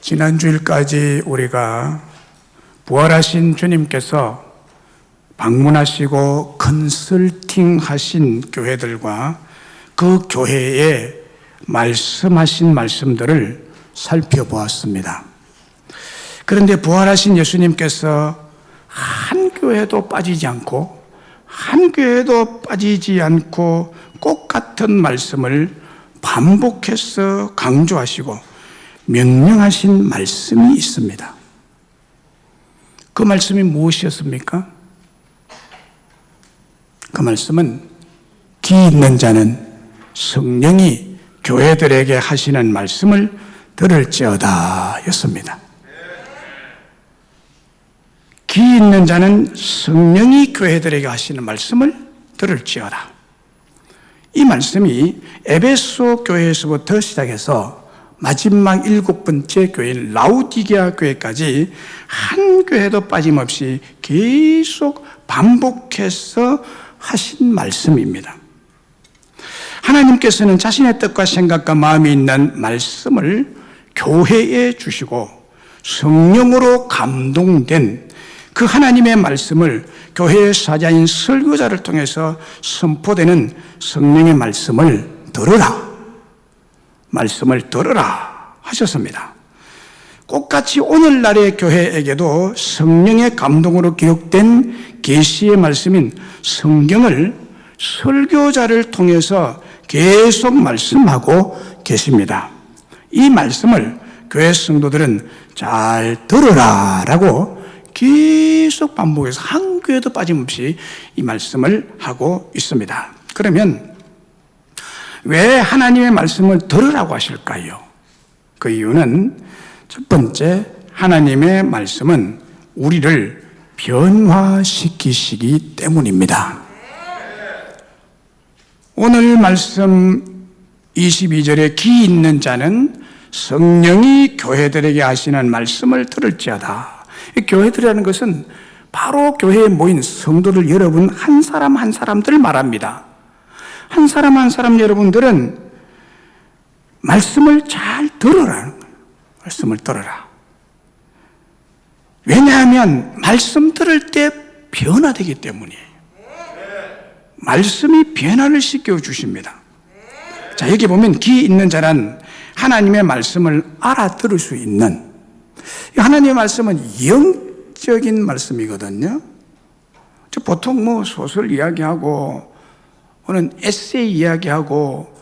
지난 주일까지 우리가 부활하신 주님께서 방문하시고 컨설팅하신 교회들과 그 교회에 말씀하신 말씀들을 살펴보았습니다. 그런데 부활하신 예수님께서 한 교회도 빠지지 않고 한 교회도 빠지지 않고 꼭 같은 말씀을 반복해서 강조하시고 명령하신 말씀이 있습니다. 그 말씀이 무엇이었습니까? 그 말씀은 기 있는 자는 성령이 교회들에게 하시는 말씀을 들을지어다 였습니다. 기 있는 자는 성령이 교회들에게 하시는 말씀을 들을지어다. 이 말씀이 에베소 교회에서부터 시작해서 마지막 7번째 교회인 라우디게아 교회까지 한 교회도 빠짐없이 계속 반복해서 하신 말씀입니다. 하나님께서는 자신의 뜻과 생각과 마음이 있는 말씀을 교회에 주시고 성령으로 감동된 그 하나님의 말씀을 교회의 사자인 설교자를 통해서 선포되는 성령의 말씀을 들으라 하셨습니다. 똑같이 오늘날의 교회에게도 성령의 감동으로 기록된 계시의 말씀인 성경을 설교자를 통해서 계속 말씀하고 계십니다. 이 말씀을 교회 성도들은 잘 들으라라고 계속 반복해서 한 교회도 빠짐없이 이 말씀을 하고 있습니다. 그러면 왜 하나님의 말씀을 들으라고 하실까요? 그 이유는 첫 번째, 하나님의 말씀은 우리를 변화시키시기 때문입니다. 오늘 말씀 22절에 기 있는 자는 성령이 교회들에게 하시는 말씀을 들을지어다. 교회들이라는 것은 바로 교회에 모인 성도들 여러분 한 사람 한 사람들 말합니다. 한 사람 한 사람 여러분들은 말씀을 잘 들으라는 거예요. 말씀을 들어라. 왜냐하면 말씀 들을 때 변화되기 때문이에요. 말씀이 변화를 시켜주십니다. 자, 여기 보면 기 있는 자란 하나님의 말씀을 알아들을 수 있는, 하나님의 말씀은 영적인 말씀이거든요. 보통 뭐 소설 이야기하고 또는 에세이 이야기하고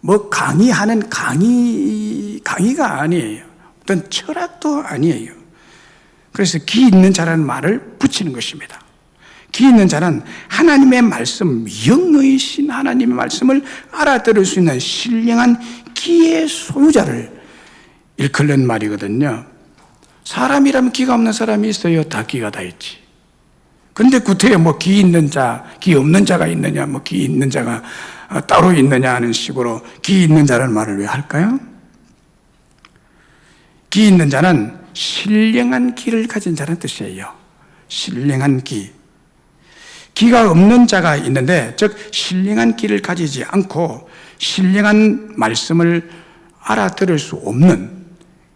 뭐 강의하는 강의가 아니에요. 어떤 철학도 아니에요. 그래서 기 있는 자라는 말을 붙이는 것입니다. 기 있는 자는 하나님의 말씀, 영의신 하나님의 말씀을 알아들을 수 있는 신령한 기의 소유자를 일컫는 말이거든요. 사람이라면 기가 없는 사람이 있어요? 다 기가 다 있지. 근데 구태여 뭐 기 있는 자, 기 없는 자가 있느냐, 뭐 기 있는 자가 따로 있느냐 하는 식으로 기 있는 자라는 말을 왜 할까요? 기 있는 자는 신령한 기를 가진 자라는 뜻이에요. 신령한 기. 기가 없는 자가 있는데, 즉 신령한 기를 가지지 않고 신령한 말씀을 알아들을 수 없는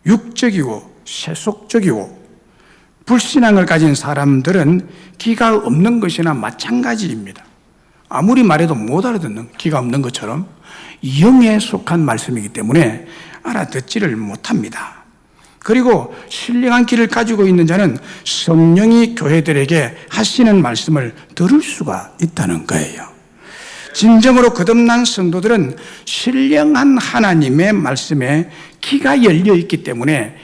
육적이고 세속적이고 불신앙을 가진 사람들은 기가 없는 것이나 마찬가지입니다. 아무리 말해도 못 알아듣는, 기가 없는 것처럼 영에 속한 말씀이기 때문에 알아듣지를 못합니다. 그리고 신령한 길을 가지고 있는 자는 성령이 교회들에게 하시는 말씀을 들을 수가 있다는 거예요. 진정으로 거듭난 성도들은 신령한 하나님의 말씀에 귀가 열려있기 때문에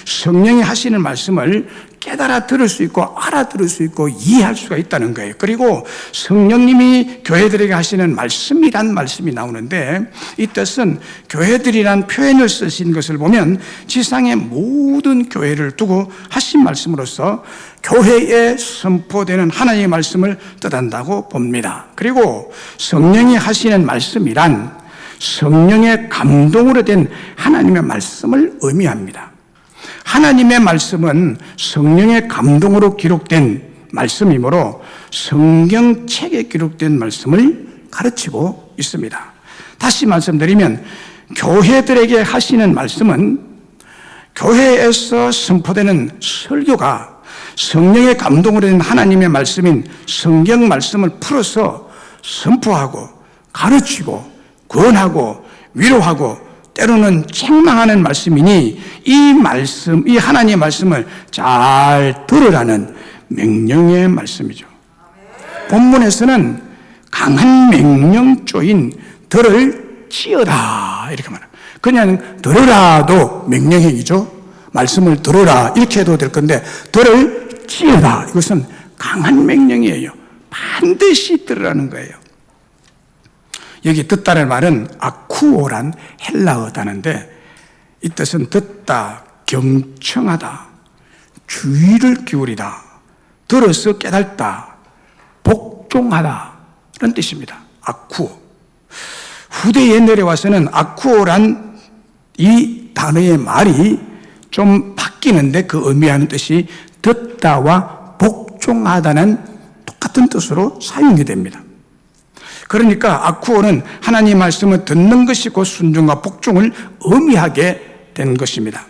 성령이 하시는 말씀을 깨달아 들을 수 있고 알아들을 수 있고 이해할 수가 있다는 거예요. 그리고 성령님이 교회들에게 하시는 말씀이란 말씀이 나오는데, 이 뜻은 교회들이란 표현을 쓰신 것을 보면 지상의 모든 교회를 두고 하신 말씀으로서 교회에 선포되는 하나님의 말씀을 뜻한다고 봅니다. 그리고 성령이 하시는 말씀이란 성령의 감동으로 된 하나님의 말씀을 의미합니다. 하나님의 말씀은 성령의 감동으로 기록된 말씀이므로 성경책에 기록된 말씀을 가르치고 있습니다. 다시 말씀드리면 교회들에게 하시는 말씀은 교회에서 선포되는 설교가 성령의 감동으로 된 하나님의 말씀인 성경 말씀을 풀어서 선포하고 가르치고 권하고 위로하고 때로는 책망하는 말씀이니 이 말씀, 이 하나님의 말씀을 잘 들으라는 명령의 말씀이죠. 본문에서는 강한 명령조인 들을지어다 이렇게 말합니다. 그냥 들으라도 명령행위죠. 말씀을 들으라 이렇게 해도 될 건데 들을지어다 이것은 강한 명령이에요. 반드시 들으라는 거예요. 여기 듣다는 말은 아쿠오란 헬라어 단어인데 이 뜻은 듣다, 경청하다, 주의를 기울이다, 들어서 깨닫다, 복종하다 이런 뜻입니다. 아쿠오. 후대에 내려와서는 아쿠오란 이 단어의 말이 좀 바뀌는데 그 의미하는 뜻이 듣다와 복종하다는 똑같은 뜻으로 사용이 됩니다. 그러니까 아쿠오는 하나님의 말씀을 듣는 것이 곧 순종과 복종을 의미하게 된 것입니다.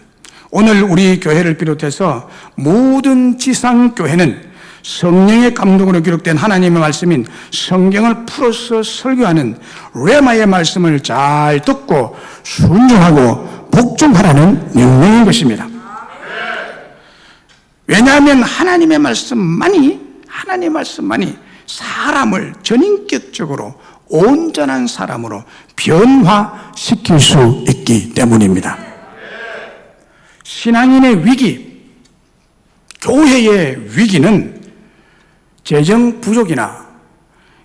오늘 우리 교회를 비롯해서 모든 지상교회는 성령의 감동으로 기록된 하나님의 말씀인 성경을 풀어서 설교하는 레마의 말씀을 잘 듣고 순종하고 복종하라는 명령인 것입니다. 왜냐하면 하나님의 말씀만이 사람을 전인격적으로 온전한 사람으로 변화시킬 수 있기 때문입니다. 신앙인의 위기, 교회의 위기는 재정 부족이나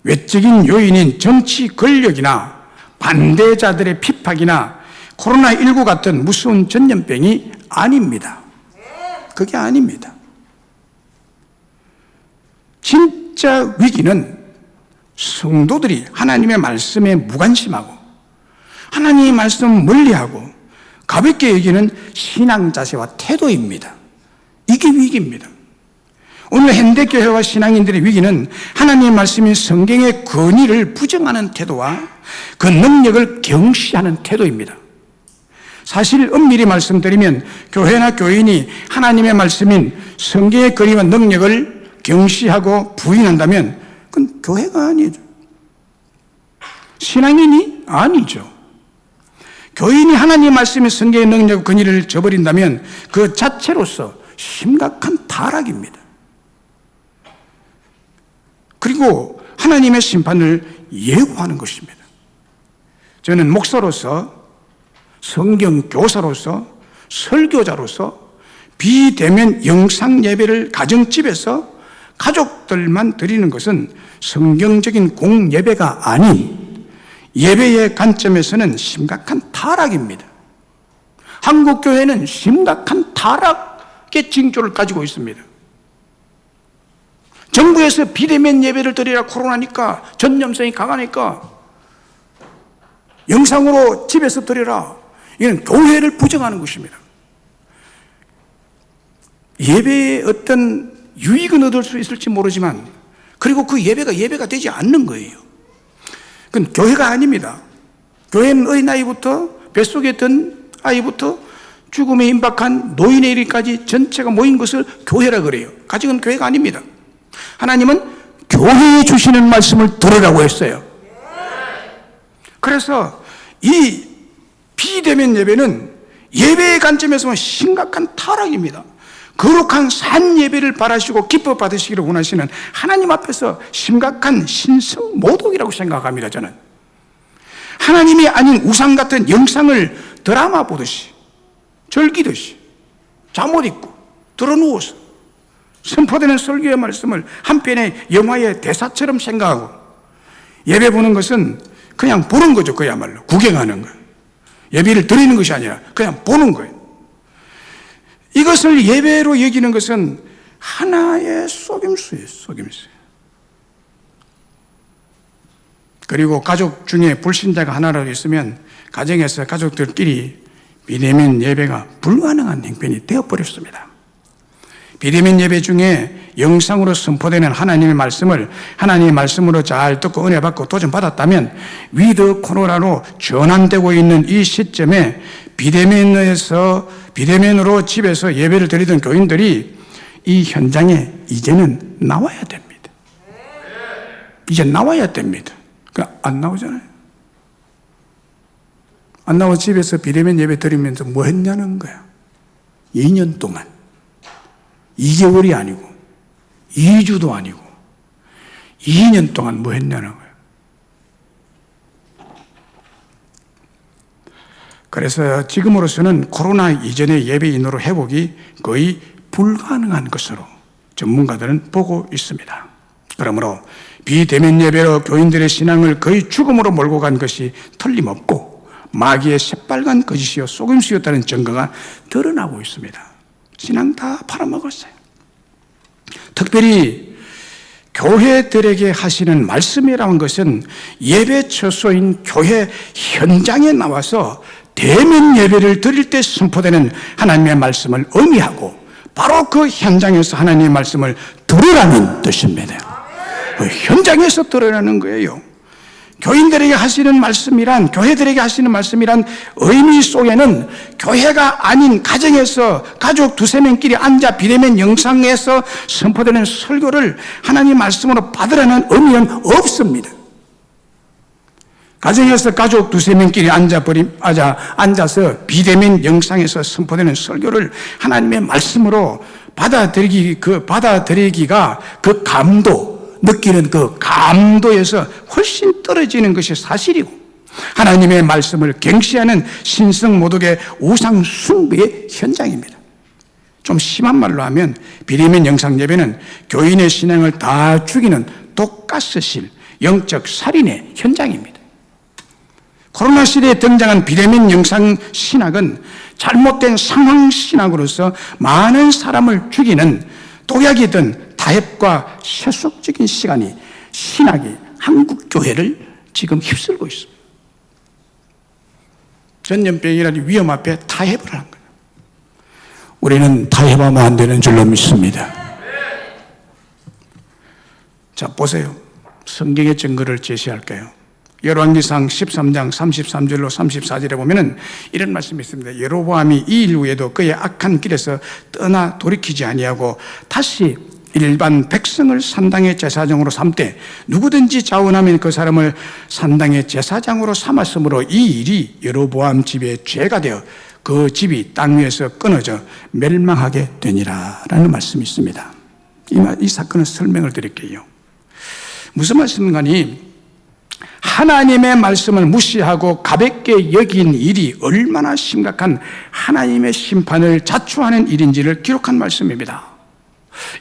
외적인 요인인 정치 권력이나 반대자들의 핍박이나 코로나19 같은 무서운 전염병이 아닙니다. 그게 아닙니다. 진짜 위기는 성도들이 하나님의 말씀에 무관심하고 하나님의 말씀을 멀리하고 가볍게 여기는 신앙 자세와 태도입니다. 이게 위기입니다. 오늘 현대교회와 신앙인들의 위기는 하나님의 말씀인 성경의 권위를 부정하는 태도와 그 능력을 경시하는 태도입니다. 사실 엄밀히 말씀드리면 교회나 교인이 하나님의 말씀인 성경의 권위와 능력을 경시하고 부인한다면 그건 교회가 아니죠. 신앙인이 아니죠. 교인이 하나님의 말씀인 성경의 능력과 권위를 저버린다면 그 자체로서 심각한 타락입니다. 그리고 하나님의 심판을 예고하는 것입니다. 저는 목사로서, 성경 교사로서, 설교자로서 비대면 영상 예배를 가정집에서 가족들만 드리는 것은 성경적인 공예배가 아닌 예배의 관점에서는 심각한 타락입니다. 한국교회는 심각한 타락의 징조를 가지고 있습니다. 정부에서 비대면 예배를 드리라 코로나니까 전염성이 강하니까 영상으로 집에서 드리라. 이건 교회를 부정하는 것입니다. 예배에 어떤 유익은 얻을 수 있을지 모르지만 그리고 그 예배가 되지 않는 거예요. 그건 교회가 아닙니다. 교회는 어린아이부터 뱃속에 든 아이부터 죽음에 임박한 노인에 이르기까지 전체가 모인 것을 교회라 그래요. 가지은 교회가 아닙니다. 하나님은 교회에 주시는 말씀을 들으라고 했어요. 그래서 이 비대면 예배는 예배의 관점에서는 심각한 타락입니다. 거룩한 산 예배를 바라시고 기뻐 받으시기를 원하시는 하나님 앞에서 심각한 신성 모독이라고 생각합니다. 저는 하나님이 아닌 우상 같은 영상을 드라마 보듯이 즐기듯이 잠옷 입고 들어누워서 선포되는 설교의 말씀을 한편의 영화의 대사처럼 생각하고 예배 보는 것은 그냥 보는 거죠. 그야말로 구경하는 거예요. 예배를 드리는 것이 아니라 그냥 보는 거예요. 이것을 예배로 여기는 것은 하나의 속임수예요. 속임수. 그리고 가족 중에 불신자가 하나라도 있으면 가정에서 가족들끼리 비대면 예배가 불가능한 형편이 되어버렸습니다. 비대면 예배 중에 영상으로 선포되는 하나님의 말씀을 하나님의 말씀으로 잘 듣고 은혜 받고 도전 받았다면 위드 코로나로 전환되고 있는 이 시점에 비대면으로 집에서 예배를 드리던 교인들이 이 현장에 이제는 나와야 됩니다. 이제 나와야 됩니다. 안 나오잖아요. 안 나와 집에서 비대면 예배 드리면서 뭐 했냐는 거야. 2년 동안 2개월이 아니고 2주도 아니고 2년 동안 뭐 했냐는 거예요. 그래서 지금으로서는 코로나 이전의 예배인으로 회복이 거의 불가능한 것으로 전문가들은 보고 있습니다. 그러므로 비대면 예배로 교인들의 신앙을 거의 죽음으로 몰고 간 것이 틀림없고 마귀의 새빨간 거짓이요 속임수였다는 증거가 드러나고 있습니다. 신앙 다 팔아먹었어요. 특별히 교회들에게 하시는 말씀이라는 것은 예배 처소인 교회 현장에 나와서 대면 예배를 드릴 때 선포되는 하나님의 말씀을 의미하고 바로 그 현장에서 하나님의 말씀을 들으라는 뜻입니다. 그 현장에서 들으라는 거예요. 교인들에게 하시는 말씀이란, 교회들에게 하시는 말씀이란 의미 속에는 교회가 아닌 가정에서 가족 두세 명끼리 앉아 비대면 영상에서 선포되는 설교를 하나님 말씀으로 받으라는 의미는 없습니다. 가정에서 가족 두세 명끼리 앉아서 비대면 영상에서 선포되는 설교를 하나님의 말씀으로 받아들이기가 그 감도, 느끼는 그 감도에서 훨씬 떨어지는 것이 사실이고 하나님의 말씀을 경시하는 신성모독의 우상 숭배의 현장입니다. 좀 심한 말로 하면 비대면 영상 예배는 교인의 신앙을 다 죽이는 독가스실, 영적 살인의 현장입니다. 코로나 시대에 등장한 비대면 영상 신학은 잘못된 상황 신학으로서 많은 사람을 죽이는 독약이든 타협과 세속적인 신학이 한국 교회를 지금 휩쓸고 있습니다. 전염병이라는 위험 앞에 타협을 한 거예요. 우리는 타협하면 안 되는 줄로 믿습니다. 자, 보세요. 성경의 증거를 제시할게요. 열왕기상 13장 33절로 34절에 보면은 이런 말씀이 있습니다. 여로보암이 이 일 후에도 그의 악한 길에서 떠나 돌이키지 아니하고 다시 일반 백성을 산당의 제사장으로 삼되 누구든지 자원하면 그 사람을 산당의 제사장으로 삼았으므로 이 일이 여로보암 집의 죄가 되어 그 집이 땅 위에서 끊어져 멸망하게 되니라 라는 말씀이 있습니다. 이 사건의 설명을 드릴게요. 무슨 말씀인가니 하나님의 말씀을 무시하고 가볍게 여긴 일이 얼마나 심각한 하나님의 심판을 자초하는 일인지를 기록한 말씀입니다.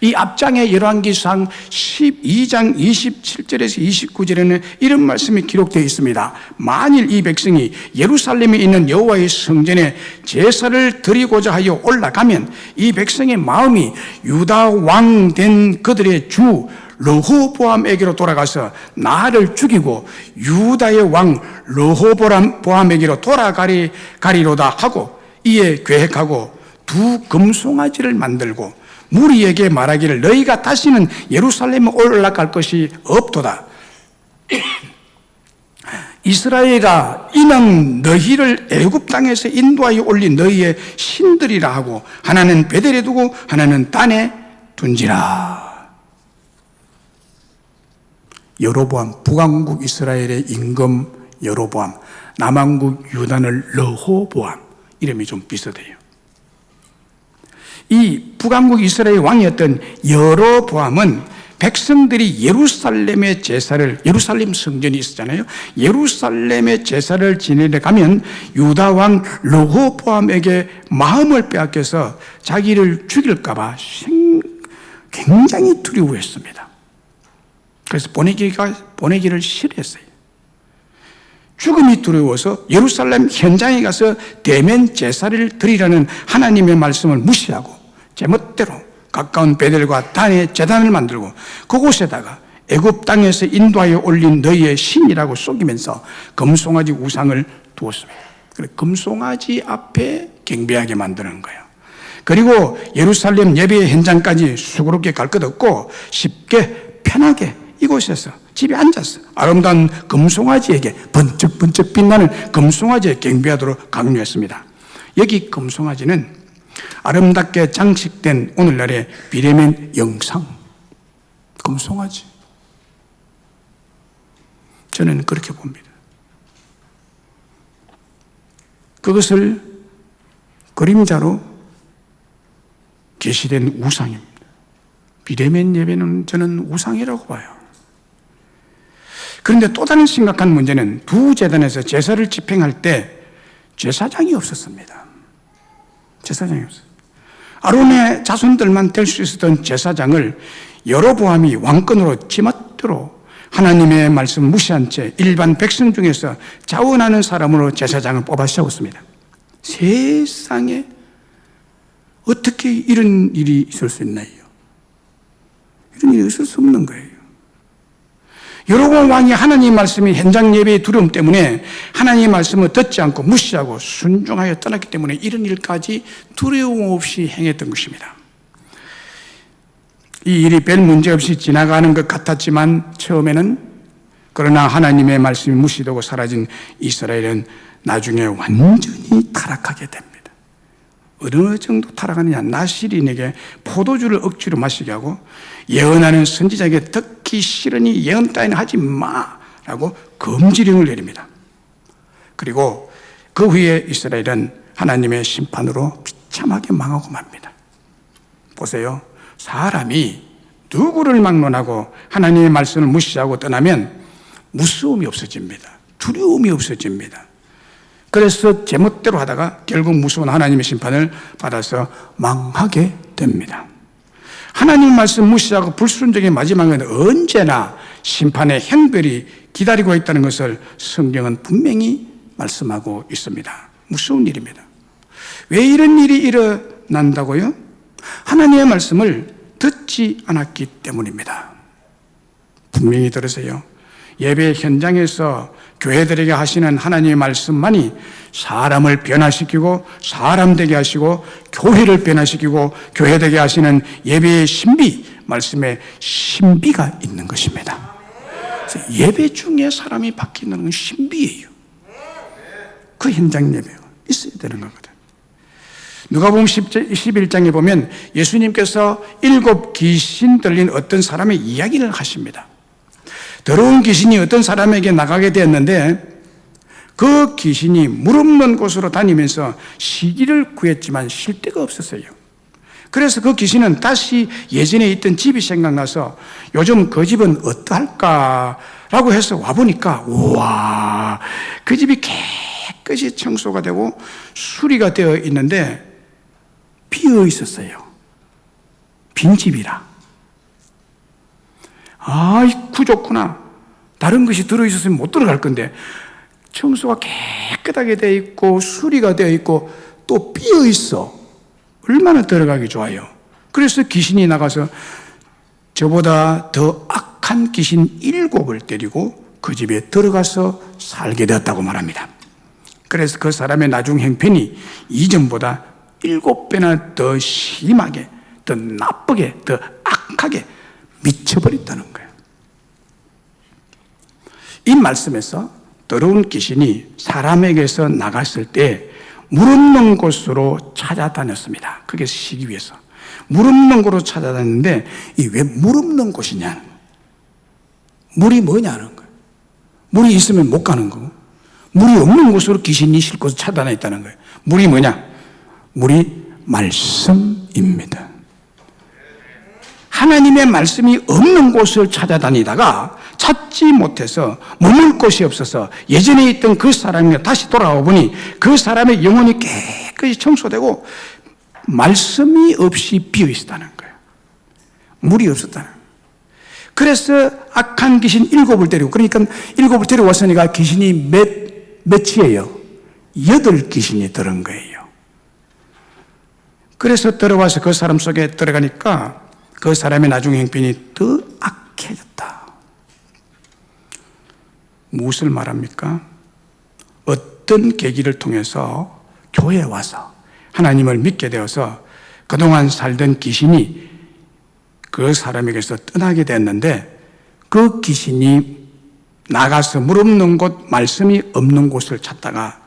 이 앞장의 열왕기상 12장 27절에서 29절에는 이런 말씀이 기록되어 있습니다. 만일 이 백성이 예루살렘에 있는 여호와의 성전에 제사를 드리고자 하여 올라가면 이 백성의 마음이 유다 왕 된 그들의 주 르호보암에게로 돌아가서 나를 죽이고 유다의 왕 르호보암에게로 돌아가리로다 하고 이에 계획하고 두 금송아지를 만들고 무리에게 말하기를 너희가 다시는 예루살렘에 올라갈 것이 없도다. 이스라엘아, 이는 너희를 애굽 땅에서 인도하여 올린 너희의 신들이라 하고 하나는 베델에 두고 하나는 단에 둔지라. 여로보암, 북왕국 이스라엘의 임금 여로보암, 남왕국 유다는 르호보암, 이름이 좀 비슷해요. 이 북왕국 이스라엘 왕이었던 여로보암은 백성들이 예루살렘 성전이 있었잖아요. 예루살렘의 제사를 지내려 가면 유다 왕 르호보암에게 마음을 빼앗겨서 자기를 죽일까 봐 굉장히 두려워했습니다. 그래서 보내기를 싫어했어요. 죽음이 두려워서 예루살렘 현장에 가서 대면 제사를 드리라는 하나님의 말씀을 무시하고 제멋대로 가까운 베델과 단에 제단을 만들고 그곳에다가 애굽 땅에서 인도하여 올린 너희의 신이라고 속이면서 금송아지 우상을 두었습니다. 그래서 금송아지 앞에 경배하게 만드는 거예요. 그리고 예루살렘 예배 현장까지 수고롭게 갈 것 없고 쉽게 편하게 이곳에서 집에 앉아서 아름다운 금송아지에게 번쩍번쩍 빛나는 금송아지에 경배하도록 강요했습니다. 여기 금송아지는 아름답게 장식된 오늘날의 비레멘 영상, 금송아지. 저는 그렇게 봅니다. 그것을 그림자로 계시된 우상입니다. 비레멘 예배는 저는 우상이라고 봐요. 그런데 또 다른 심각한 문제는 두 제단에서 제사를 집행할 때 제사장이 없었습니다. 제사장이 없었어요. 아론의 자손들만 될 수 있었던 제사장을 여로보암이 왕권으로 지멋대로 하나님의 말씀 무시한 채 일반 백성 중에서 자원하는 사람으로 제사장을 뽑아 세웠습니다. 세상에 어떻게 이런 일이 있을 수 있나요? 이런 일이 있을 수 없는 거예요. 여로보암 왕이 하나님 말씀이 현장 예배의 두려움 때문에 하나님의 말씀을 듣지 않고 무시하고 순종하여 떠났기 때문에 이런 일까지 두려움 없이 행했던 것입니다. 이 일이 별 문제 없이 지나가는 것 같았지만 처음에는, 그러나 하나님의 말씀이 무시되고 사라진 이스라엘은 나중에 완전히 타락하게 됩니다. 어느 정도 타락하느냐? 나실인에게 포도주를 억지로 마시게 하고 예언하는 선지자에게 듣기 싫으니 예언 따위는 하지 마라고 금지령을 내립니다. 그리고 그 후에 이스라엘은 하나님의 심판으로 비참하게 망하고 맙니다. 보세요. 사람이 누구를 막론하고 하나님의 말씀을 무시하고 떠나면 무서움이 없어집니다. 두려움이 없어집니다. 그래서 제멋대로 하다가 결국 무서운 하나님의 심판을 받아서 망하게 됩니다. 하나님 말씀 무시하고 불순종의 마지막은 언제나 심판의 형벌이 기다리고 있다는 것을 성경은 분명히 말씀하고 있습니다. 무서운 일입니다. 왜 이런 일이 일어난다고요? 하나님의 말씀을 듣지 않았기 때문입니다. 분명히 들으세요. 예배 현장에서 교회들에게 하시는 하나님의 말씀만이 사람을 변화시키고 사람 되게 하시고 교회를 변화시키고 교회 되게 하시는 예배의 신비, 말씀의 신비가 있는 것입니다. 그래서 예배 중에 사람이 바뀌는 건 신비예요. 그 현장 예배가 있어야 되는 거거든요. 누가복음 11장에 보면 예수님께서 7 귀신 들린 어떤 사람의 이야기를 하십니다. 더러운 귀신이 어떤 사람에게 나가게 되었는데 그 귀신이 물 없는 곳으로 다니면서 쉬기를 구했지만 쉴 데가 없었어요. 그래서 그 귀신은 다시 예전에 있던 집이 생각나서 요즘 그 집은 어떠할까라고 해서 와보니까 우와, 그 집이 깨끗이 청소가 되고 수리가 되어 있는데 비어 있었어요. 빈집이라. 아이쿠 좋구나. 다른 것이 들어있었으면 못 들어갈 건데 청소가 깨끗하게 되어 있고 수리가 되어 있고 또 비어 있어. 얼마나 들어가기 좋아요. 그래서 귀신이 나가서 저보다 더 악한 귀신 7을 데리고 그 집에 들어가서 살게 되었다고 말합니다. 그래서 그 사람의 나중 형편이 이전보다 7배나 더 심하게, 더 나쁘게, 더 악하게 미쳐버렸다는 거예요. 이 말씀에서 더러운 귀신이 사람에게서 나갔을 때 물 없는 곳으로 찾아다녔습니다. 그게 쉬기 위해서. 물 없는 곳으로 찾아다녔는데 이 왜 물 없는 곳이냐는 거예요. 물이 뭐냐는 거예요. 물이 있으면 못 가는 거고 물이 없는 곳으로 귀신이 싣고 찾아다녔다는 거예요. 물이 뭐냐? 물이 말씀입니다. 하나님의 말씀이 없는 곳을 찾아다니다가 찾지 못해서 머물 곳이 없어서 예전에 있던 그 사람이 다시 돌아와 보니 그 사람의 영혼이 깨끗이 청소되고 말씀이 없이 비어 있었다는 거예요. 물이 없었다는 거예요. 그래서 악한 귀신 7을 데리고, 그러니까 7을 데려왔으니까 귀신이 몇이에요? 8 귀신이 들은 거예요. 그래서 들어와서 그 사람 속에 들어가니까 그 사람의 나중 형편이 더 악해졌다. 무엇을 말합니까? 어떤 계기를 통해서 교회에 와서 하나님을 믿게 되어서 그동안 살던 귀신이 그 사람에게서 떠나게 됐는데 그 귀신이 나가서 물 없는 곳, 말씀이 없는 곳을 찾다가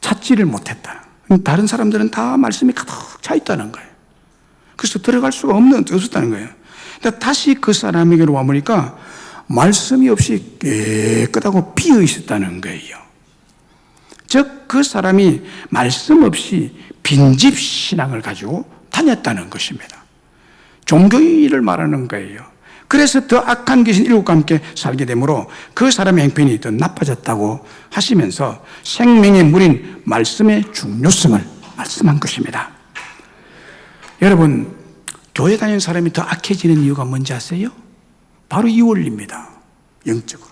찾지를 못했다. 다른 사람들은 다 말씀이 가득 차 있다는 거예요. 그래서 들어갈 수가 없었다는 거예요. 근데 다시 그 사람에게로 와보니까 말씀이 없이 깨끗하고 비어 있었다는 거예요. 즉, 그 사람이 말씀 없이 빈집 신앙을 가지고 다녔다는 것입니다. 종교인을 말하는 거예요. 그래서 더 악한 귀신 7과 함께 살게 되므로 그 사람의 형편이 더 나빠졌다고 하시면서 생명의 물인 말씀의 중요성을 말씀한 것입니다. 여러분, 교회 다니는 사람이 더 악해지는 이유가 뭔지 아세요? 바로 이 원리입니다. 영적으로.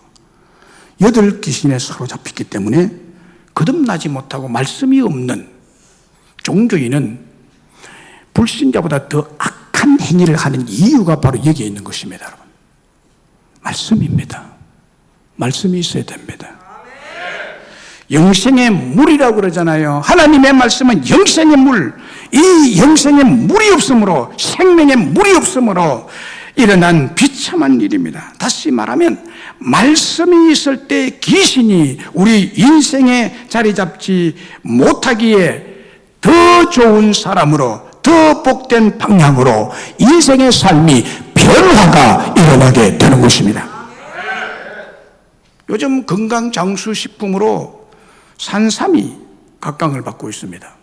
8 귀신에 사로잡혔기 때문에 거듭나지 못하고 말씀이 없는 종교인은 불신자보다 더 악한 행위를 하는 이유가 바로 여기에 있는 것입니다, 여러분. 말씀입니다. 말씀이 있어야 됩니다. 영생의 물이라고 그러잖아요. 하나님의 말씀은 영생의 물, 이 영생의 물이 없으므로, 생명의 물이 없으므로 일어난 비참한 일입니다. 다시 말하면 말씀이 있을 때 귀신이 우리 인생에 자리 잡지 못하기에 더 좋은 사람으로, 더 복된 방향으로 인생의 삶이 변화가 일어나게 되는 것입니다. 요즘 건강장수식품으로 산삼이 각광을 받고 있습니다.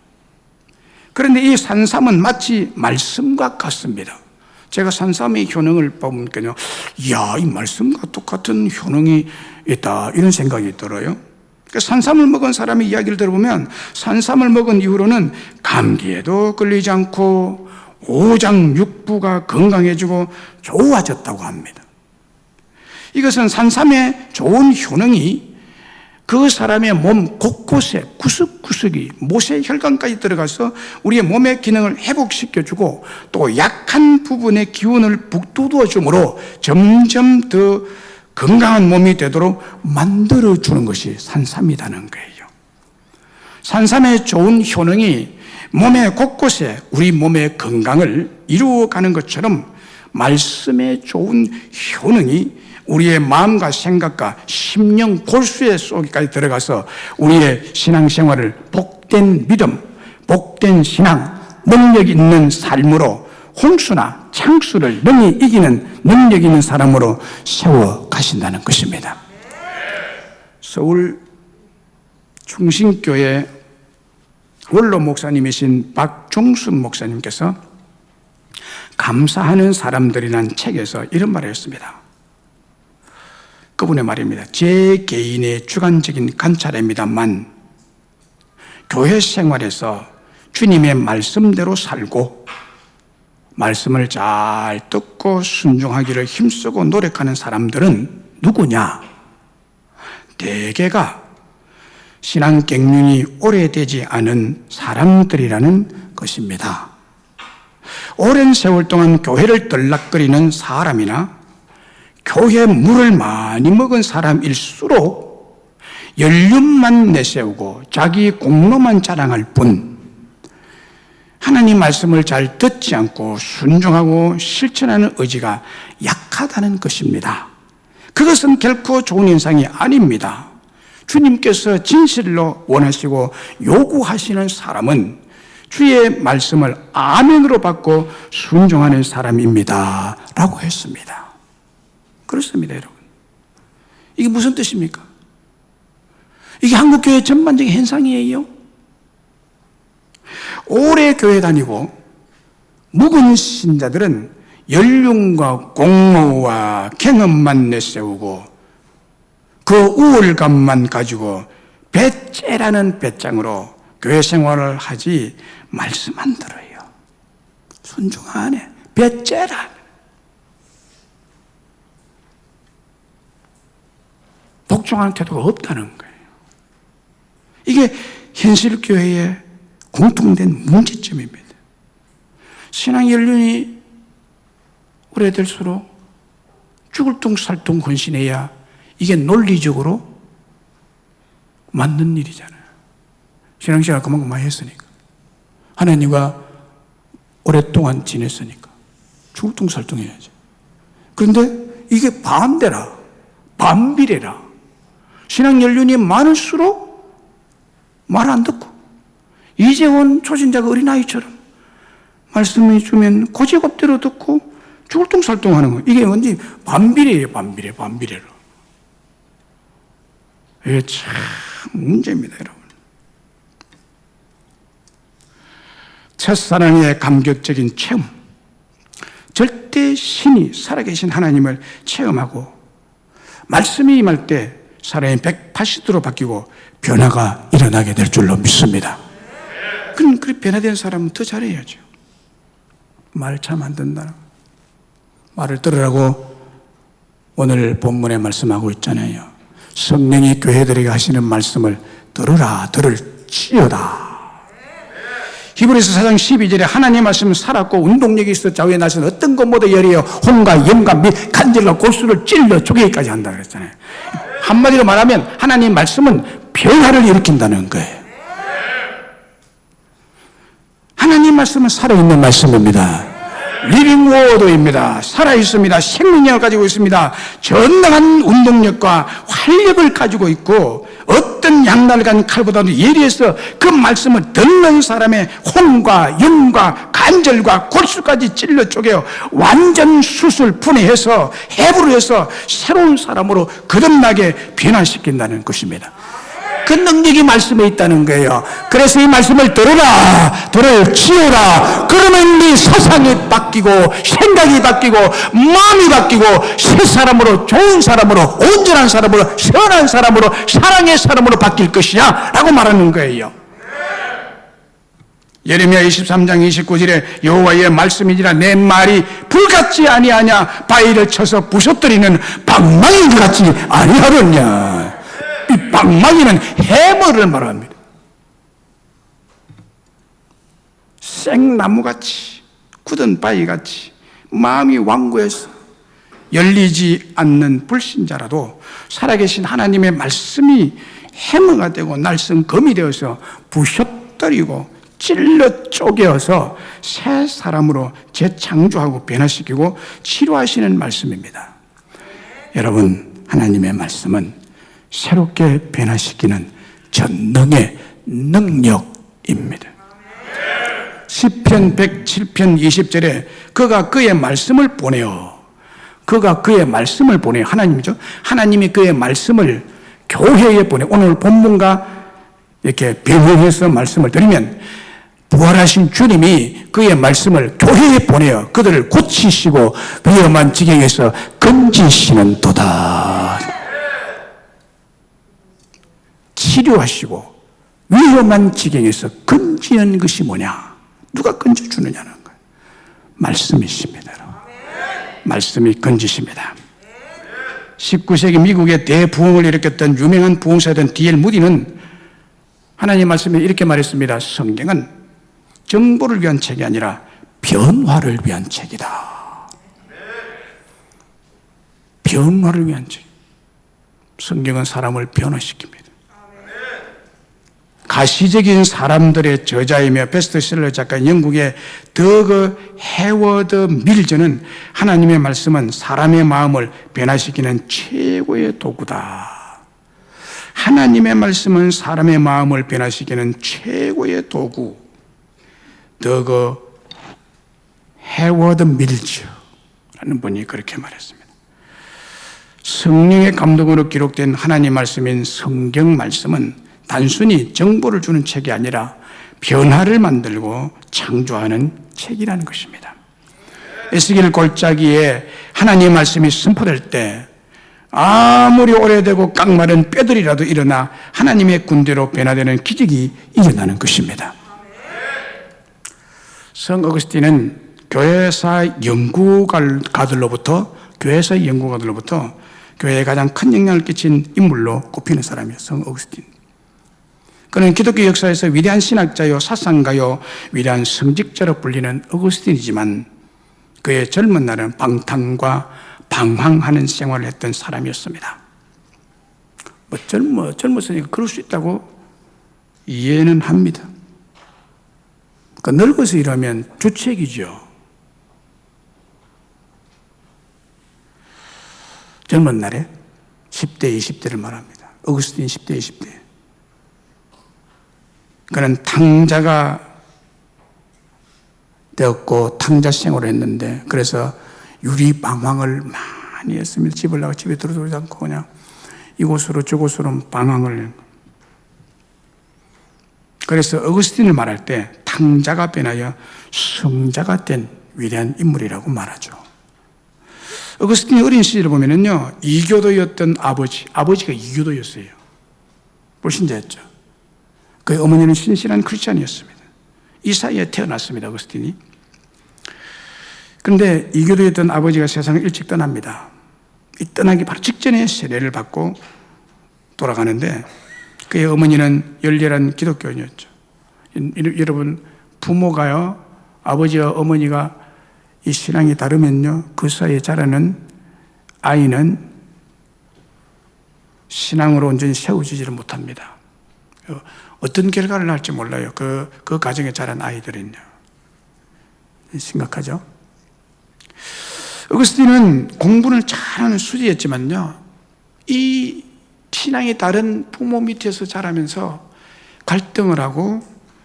그런데 이 산삼은 마치 말씀과 같습니다. 제가 산삼의 효능을 보니까요, 이야, 이 말씀과 똑같은 효능이 있다, 이런 생각이 들어요. 산삼을 먹은 사람의 이야기를 들어보면 산삼을 먹은 이후로는 감기에도 걸리지 않고 오장육부가 건강해지고 좋아졌다고 합니다. 이것은 산삼의 좋은 효능이 그 사람의 몸 곳곳에 구석구석이 모세혈관까지 들어가서 우리의 몸의 기능을 회복시켜주고 또 약한 부분의 기운을 북돋워 주므로 점점 더 건강한 몸이 되도록 만들어주는 것이 산삼이라는 거예요. 산삼의 좋은 효능이 몸의 곳곳에 우리 몸의 건강을 이루어가는 것처럼 말씀의 좋은 효능이 우리의 마음과 생각과 심령 골수의 속에까지 들어가서 우리의 신앙생활을 복된 믿음, 복된 신앙, 능력 있는 삶으로 홍수나 창수를 능히 이기는 능력 있는 사람으로 세워가신다는 것입니다. 서울 충신교회 원로 목사님이신 박종순 목사님께서 감사하는 사람들이라는 책에서 이런 말을 했습니다. 그분의 말입니다. 제 개인의 주관적인 관찰입니다만 교회 생활에서 주님의 말씀대로 살고 말씀을 잘 듣고 순종하기를 힘쓰고 노력하는 사람들은 누구냐? 대개가 신앙 경륜이 오래되지 않은 사람들이라는 것입니다. 오랜 세월 동안 교회를 들락거리는 사람이나 교회 물을 많이 먹은 사람일수록 연륜만 내세우고 자기 공로만 자랑할 뿐 하나님 말씀을 잘 듣지 않고 순종하고 실천하는 의지가 약하다는 것입니다. 그것은 결코 좋은 현상이 아닙니다. 주님께서 진실로 원하시고 요구하시는 사람은 주의 말씀을 아멘으로 받고 순종하는 사람입니다 라고 했습니다. 그렇습니다, 여러분. 이게 무슨 뜻입니까? 이게 한국교회 전반적인 현상이에요. 오래 교회 다니고 묵은 신자들은 연륜과 공로와 경험만 내세우고 그 우월감만 가지고 배째라는 배짱으로 교회 생활을 하지 말씀 안 들어요. 순종 안 해. 배째라. 복종하는 태도가 없다는 거예요. 이게 현실교회의 공통된 문제점입니다. 신앙 연륜이 오래될수록 죽을 둥 살 둥 헌신해야 이게 논리적으로 맞는 일이잖아요. 신앙생활 그만큼 많이 했으니까. 하나님과 오랫동안 지냈으니까 죽을둥살둥해야지. 그런데 이게 반대라, 반비례라. 신앙 연륜이 많을수록 말 안 듣고 이제 온 초신자가 어린아이처럼 말씀해 주면 고지겁대로 듣고 죽을둥살둥하는 거예요. 이게 뭔지 반비례예요. 반비례로. 이게 참 문제입니다, 여러분. 첫사랑의 감격적인 체험, 절대 신이 살아계신 하나님을 체험하고 말씀이 임할 때 사람이 180도로 바뀌고 변화가 일어나게 될 줄로 믿습니다. 그럼 그 변화된 사람은 더 잘해야죠. 말 참 안 듣는다. 말을 들으라고 오늘 본문에 말씀하고 있잖아요. 성령이 교회들에게 하시는 말씀을 들으라, 들을지어다. 히브리서 4장 12절에 하나님의 말씀은 살았고 운동력이 있어 좌우에 나서는 어떤 것보다 열이여 혼과 영과 및 간절과 골수를 찔러 쪼개기까지 한다 그랬잖아요. 한마디로 말하면 하나님의 말씀은 변화를 일으킨다는 거예요. 하나님의 말씀은 살아있는 말씀입니다. 리빙 워드입니다. 살아있습니다. 생명력을 가지고 있습니다. 전능한 운동력과 활력을 가지고 있고 어떤 양날간 칼보다도 예리해서 그 말씀을 듣는 사람의 혼과 영과 간절과 골수까지 찔러 쪼개어 완전 수술 분해해서 해부를 해서 새로운 사람으로 거듭나게 변화시킨다는 것입니다. 그 능력이 말씀에 있다는 거예요. 그래서 이 말씀을 들으라, 들을지어라. 그러면 네 사상이 바뀌고 생각이 바뀌고 마음이 바뀌고 새 사람으로, 좋은 사람으로, 온전한 사람으로, 선한 사람으로, 사랑의 사람으로 바뀔 것이야 라고 말하는 거예요. 예레미야 23장 29절에 여호와의 말씀이니라 내 말이 불같지 아니하냐 바위를 쳐서 부서뜨리는 방망이인 것 같지 아니하느냐. 이 방망이는 해머를 말합니다. 생나무같이 굳은 바위같이 마음이 완고해서 열리지 않는 불신자라도 살아계신 하나님의 말씀이 해머가 되고 날쌘 검이 되어서 부셔뜨리고 찔러 쪼개어서 새 사람으로 재창조하고 변화시키고 치료하시는 말씀입니다. 여러분, 하나님의 말씀은 새롭게 변화시키는 전능의 능력입니다. 시편 107편 20절에 그가 그의 말씀을 보내어, 그가 그의 말씀을 보내어, 하나님이죠. 하나님이 그의 말씀을 교회에 보내. 오늘 본문과 이렇게 병행해서 말씀을 드리면 부활하신 주님이 그의 말씀을 교회에 보내어 그들을 고치시고 위험한 지경에서 건지시는 도다. 치료하시고 위험한 지경에서 건지는 것이 뭐냐? 누가 건져주느냐는 거예요. 말씀이십니다. 말씀이 건지십니다. 19세기 미국의 대부흥을 일으켰던 유명한 부흥사였던 D.L. 무디는 하나님 말씀에 이렇게 말했습니다. 성경은 정보를 위한 책이 아니라 변화를 위한 책이다. 변화를 위한 책. 성경은 사람을 변화시킵니다. 가시적인 사람들의 저자이며 베스트셀러 작가인 영국의 더그 해워드 밀저는 하나님의 말씀은 사람의 마음을 변화시키는 최고의 도구다. 하나님의 말씀은 사람의 마음을 변화시키는 최고의 도구. 더그 해워드 밀저라는 분이 그렇게 말했습니다. 성령의 감동으로 기록된 하나님 말씀인 성경 말씀은 단순히 정보를 주는 책이 아니라 변화를 만들고 창조하는 책이라는 것입니다. 에스겔 골짜기에 하나님의 말씀이 선포될 때 아무리 오래되고 깡마른 뼈들이라도 일어나 하나님의 군대로 변화되는 기적이 일어나는 것입니다. 성 어거스틴은 교회사 연구가들로부터 교회에 가장 큰 영향을 끼친 인물로 꼽히는 사람이에요. 성 어거스틴. 그는 기독교 역사에서 위대한 신학자요, 사상가요, 위대한 성직자로 불리는 어거스틴이지만 그의 젊은 날은 방탕과 방황하는 생활을 했던 사람이었습니다. 젊었으니까 그럴 수 있다고 이해는 합니다. 그 늙어서 이러면 주책이죠. 젊은 날에 10대, 20대를 말합니다. 어거스틴 10대, 20대. 그는 탕자가 되었고 탕자 생활을 했는데, 그래서 유리방황을 많이 했습니다. 집을 나가 집에 들어오지 않고 그냥 이곳으로 저곳으로 방황을. 그래서 어거스틴을 말할 때 탕자가 변하여 성자가 된 위대한 인물이라고 말하죠. 어거스틴이 어린 시절을 보면은요, 이교도였던 아버지가 이교도였어요. 불신자였죠. 그의 어머니는 신실한 크리스찬이었습니다. 이 사이에 태어났습니다, 어거스틴이. 그런데 이교도였던 아버지가 세상을 일찍 떠납니다. 이 떠나기 바로 직전에 세례를 받고 돌아가는데, 그의 어머니는 열렬한 기독교인이었죠. 여러분, 부모가요, 아버지와 어머니가 이 신앙이 다르면요, 그 사이에 자라는 아이는 신앙으로 온전히 세워지지를 못합니다. 어떤 결과를 낳을지 몰라요. 그 가정에 자란 아이들은요. 심각하죠? 어거스틴은 공부를 잘하는 수지였지만요, 이 신앙이 다른 부모 밑에서 자라면서 갈등을 하고,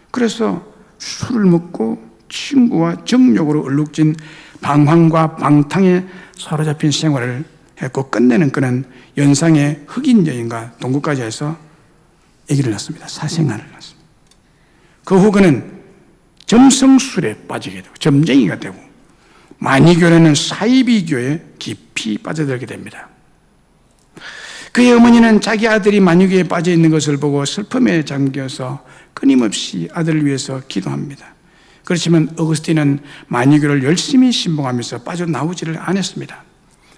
그래서 술을 먹고 친구와 정욕으로 얼룩진 방황과 방탕에 사로잡힌 생활을 했고, 끝내는 그는 연상의 흑인 여인과 동거까지 해서 아기를 낳습니다. 사생아를 낳습니다. 그 후 그는 점성술에 빠지게 되고 점쟁이가 되고 마니교라는 사이비교에 깊이 빠져들게 됩니다. 그의 어머니는 자기 아들이 마니교에 빠져 있는 것을 보고 슬픔에 잠겨서 끊임없이 아들을 위해서 기도합니다. 그렇지만 어거스틴은 마니교를 열심히 신봉하면서 빠져나오지를 않았습니다.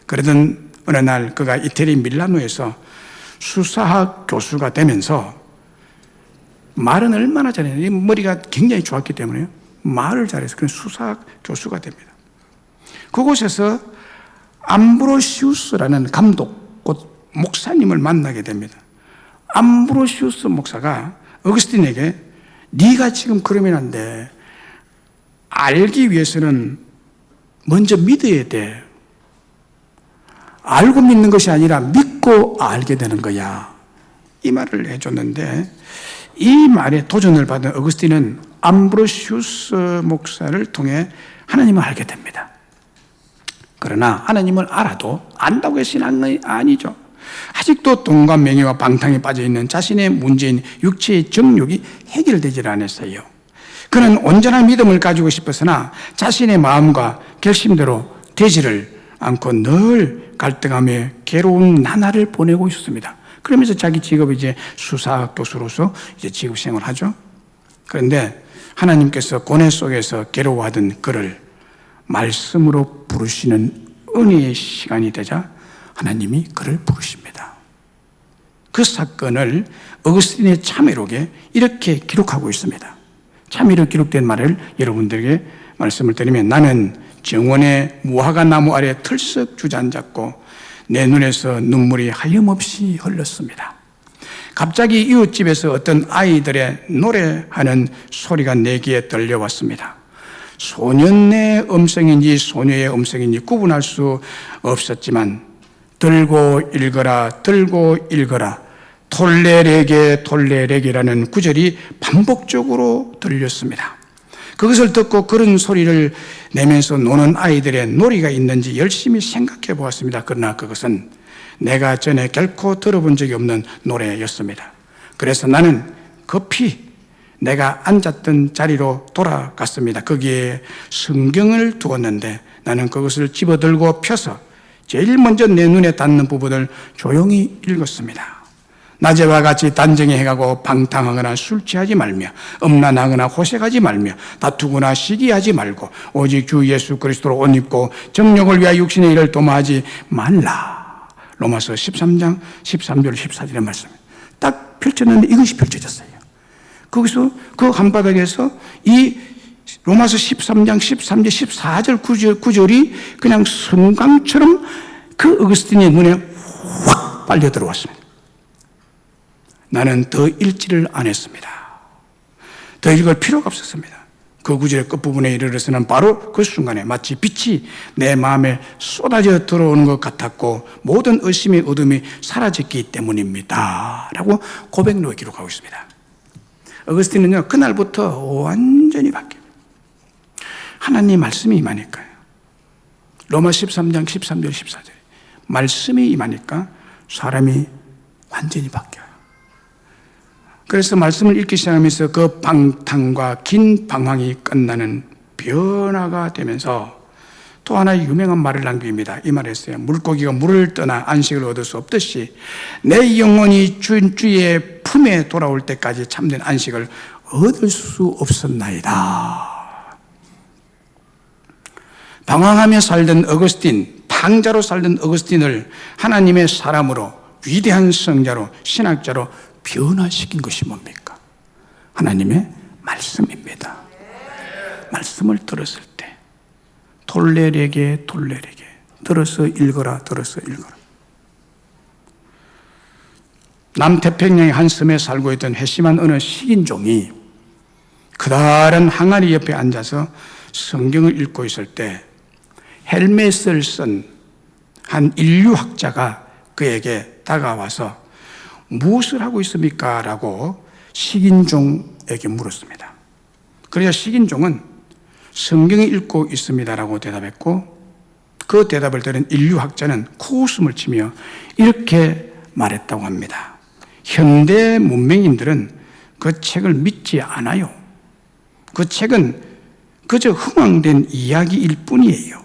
그러던 어느 날 그가 이태리 밀라노에서 수사학 교수가 되면서, 말은 얼마나 잘했냐, 머리가 굉장히 좋았기 때문에 말을 잘해서 그런 수사학 교수가 됩니다. 그곳에서 암브로시우스라는 감독, 곧 목사님을 만나게 됩니다. 암브로시우스 목사가 어거스틴에게 네가 지금 그러면 안 돼. 알기 위해서는 먼저 믿어야 돼. 알고 믿는 것이 아니라 믿고 알게 되는 거야. 이 말을 해줬는데, 이 말에 도전을 받은 어거스틴은 암브로시우스 목사를 통해 하나님을 알게 됩니다. 그러나 하나님을 알아도 안다고 해서 신앙이 아니죠. 아직도 돈과 명예와 방탕에 빠져있는 자신의 문제인 육체의 정욕이 해결되질 않았어요. 그는 온전한 믿음을 가지고 싶었으나 자신의 마음과 결심대로 되지를 않고 늘 갈등하며 괴로운 나날을 보내고 있었습니다. 그러면서 자기 직업이 이제 수사학 교수로서 이제 직업 생활을 하죠. 그런데 하나님께서 고뇌 속에서 괴로워하던 그를 말씀으로 부르시는 은혜의 시간이 되자 하나님이 그를 부르십니다. 그 사건을 어거스틴의 참회록에 이렇게 기록하고 있습니다. 참회록 기록된 말을 여러분들에게 말씀을 드리면, 나는 정원의 무화과 나무 아래 털썩 주저앉았고 내 눈에서 눈물이 하염없이 흘렀습니다. 갑자기 이웃집에서 어떤 아이들의 노래하는 소리가 내 귀에 들려왔습니다. 소년의 음성인지 소녀의 음성인지 구분할 수 없었지만 들고 읽어라 들고 읽어라 톨레레게 톨레레게라는 구절이 반복적으로 들렸습니다. 그것을 듣고 그런 소리를 내면서 노는 아이들의 놀이가 있는지 열심히 생각해 보았습니다. 그러나 그것은 내가 전에 결코 들어본 적이 없는 노래였습니다. 그래서 나는 급히 내가 앉았던 자리로 돌아갔습니다. 거기에 성경을 두었는데 나는 그것을 집어들고 펴서 제일 먼저 내 눈에 닿는 부분을 조용히 읽었습니다. 낮에와 같이 단정히 해가고 방탕하거나 술 취하지 말며 음란하거나 호색하지 말며 다투거나 시기하지 말고 오직 주 예수 그리스도로 옷 입고 정욕을 위하여 육신의 일을 도모하지 말라. 로마서 13장 13절 14절의 말씀입니다. 딱 펼쳤는데 이것이 펼쳐졌어요. 거기서 그 한바닥에서 이 로마서 13장 13절 14절 구절이 그냥 성강처럼 그 어거스틴의 눈에 확 빨려 들어왔습니다. 나는 더 읽지를 않았습니다. 더 읽을 필요가 없었습니다. 그 구절의 끝부분에 이르러서는 바로 그 순간에 마치 빛이 내 마음에 쏟아져 들어오는 것 같았고 모든 의심의 어둠이 사라졌기 때문입니다 라고 고백록에 기록하고 있습니다. 어거스틴은요, 그날부터 완전히 바뀌어요. 하나님 말씀이 임하니까요. 로마 13장 13절 14절 말씀이 임하니까 사람이 완전히 바뀌어요. 그래서 말씀을 읽기 시작하면서 그 방탕과 긴 방황이 끝나는 변화가 되면서 또 하나의 유명한 말을 남깁니다. 이 말을 했어요. 물고기가 물을 떠나 안식을 얻을 수 없듯이 내 영혼이 주의 품에 돌아올 때까지 참된 안식을 얻을 수 없었나이다. 방황하며 살던 어거스틴, 탕자로 살던 어거스틴을 하나님의 사람으로 위대한 성자로 신학자로 변화시킨 것이 뭡니까? 하나님의 말씀입니다. 말씀을 들었을 때 돌레에게 들어서 읽어라. 남태평양의 한 섬에 살고 있던 회심한 어느 식인종이 그다른 항아리 옆에 앉아서 성경을 읽고 있을 때 헬멧을 쓴 한 인류학자가 그에게 다가와서 무엇을 하고 있습니까? 라고 식인종에게 물었습니다. 그래야 식인종은 성경을 읽고 있습니다라고 대답했고 그 대답을 들은 인류학자는 코웃음을 치며 이렇게 말했다고 합니다. 현대 문명인들은 그 책을 믿지 않아요. 그 책은 그저 흥황된 이야기일 뿐이에요.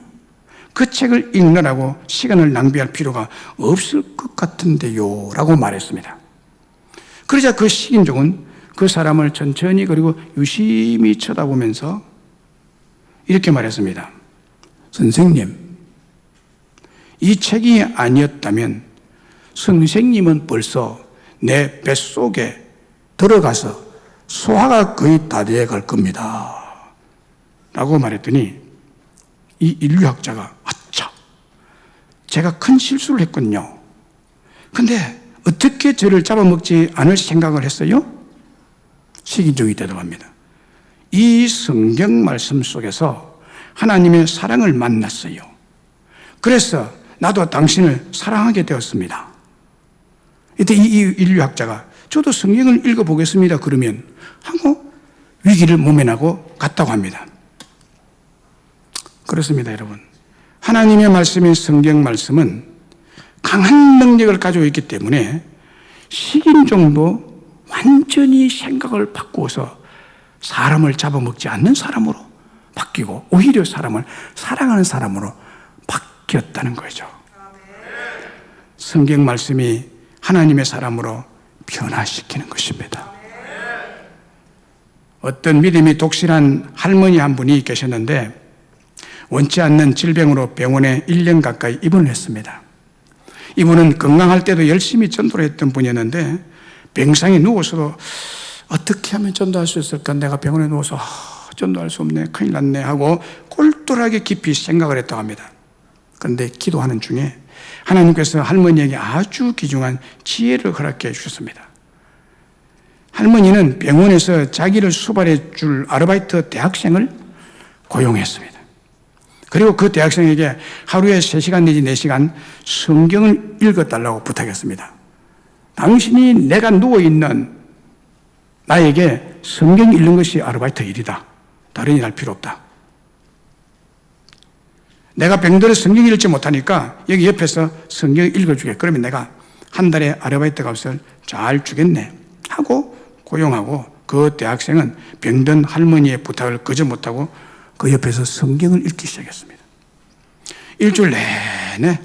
그 책을 읽느라고 시간을 낭비할 필요가 없을 것 같은데요 라고 말했습니다. 그러자 그 식인종은 그 사람을 천천히 그리고 유심히 쳐다보면서 이렇게 말했습니다. 선생님, 이 책이 아니었다면 선생님은 벌써 내 뱃속에 들어가서 소화가 거의 다 되어 갈 겁니다 라고 말했더니 이 인류학자가 아차, 제가 큰 실수를 했군요. 근데 어떻게 저를 잡아먹지 않을 생각을 했어요? 식인종이 대답합니다. 이 성경 말씀 속에서 하나님의 사랑을 만났어요. 그래서 나도 당신을 사랑하게 되었습니다. 이때 이 인류학자가 저도 성경을 읽어보겠습니다 그러면 하고 위기를 모면하고 갔다고 합니다. 그렇습니다, 여러분. 하나님의 말씀인 성경 말씀은 강한 능력을 가지고 있기 때문에 식인종도 완전히 생각을 바꾸어서 사람을 잡아먹지 않는 사람으로 바뀌고 오히려 사람을 사랑하는 사람으로 바뀌었다는 거죠. 성경 말씀이 하나님의 사람으로 변화시키는 것입니다. 어떤 믿음이 독실한 할머니 한 분이 계셨는데 원치 않는 질병으로 병원에 1년 가까이 입원을 했습니다. 이분은 건강할 때도 열심히 전도를 했던 분이었는데 병상에 누워서도 어떻게 하면 전도할 수 있을까? 내가 병원에 누워서 전도할 수 없네, 큰일 났네 하고 꼴똘하게 깊이 생각을 했다고 합니다. 그런데 기도하는 중에 하나님께서 할머니에게 아주 귀중한 지혜를 허락해 주셨습니다. 할머니는 병원에서 자기를 수발해 줄 아르바이트 대학생을 고용했습니다. 그리고 그 대학생에게 하루에 3시간 내지 4시간 성경을 읽어달라고 부탁했습니다. 당신이 내가 누워있는 나에게 성경 읽는 것이 아르바이트 일이다. 다른 일 할 필요 없다. 내가 병들어 성경 읽지 못하니까 여기 옆에서 성경 읽어주게. 그러면 내가 한 달에 아르바이트 값을 잘 주겠네 하고 고용하고 그 대학생은 병든 할머니의 부탁을 거절 못하고 그 옆에서 성경을 읽기 시작했습니다. 일주일 내내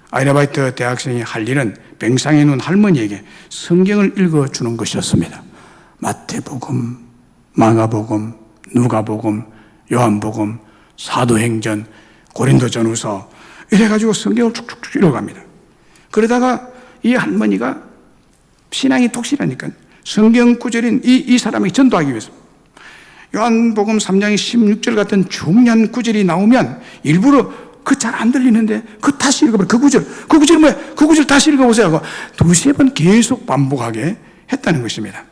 아르바이트 대학생이 할 일은 병상에 누운 할머니에게 성경을 읽어주는 것이었습니다. 마태복음, 마가복음, 누가복음, 요한복음, 사도행전, 고린도전후서 이래가지고 성경을 쭉쭉쭉 읽어갑니다. 그러다가 이 할머니가 신앙이 독실하니까 성경 구절인 이 사람에게 전도하기 위해서 요한복음 3장 16절 같은 중요한 구절이 나오면 일부러 그 잘 안 들리는데 그 다시 읽어버려. 그 구절 뭐야? 그 구절 다시 읽어보세요 하고 2-3번 계속 반복하게 했다는 것입니다.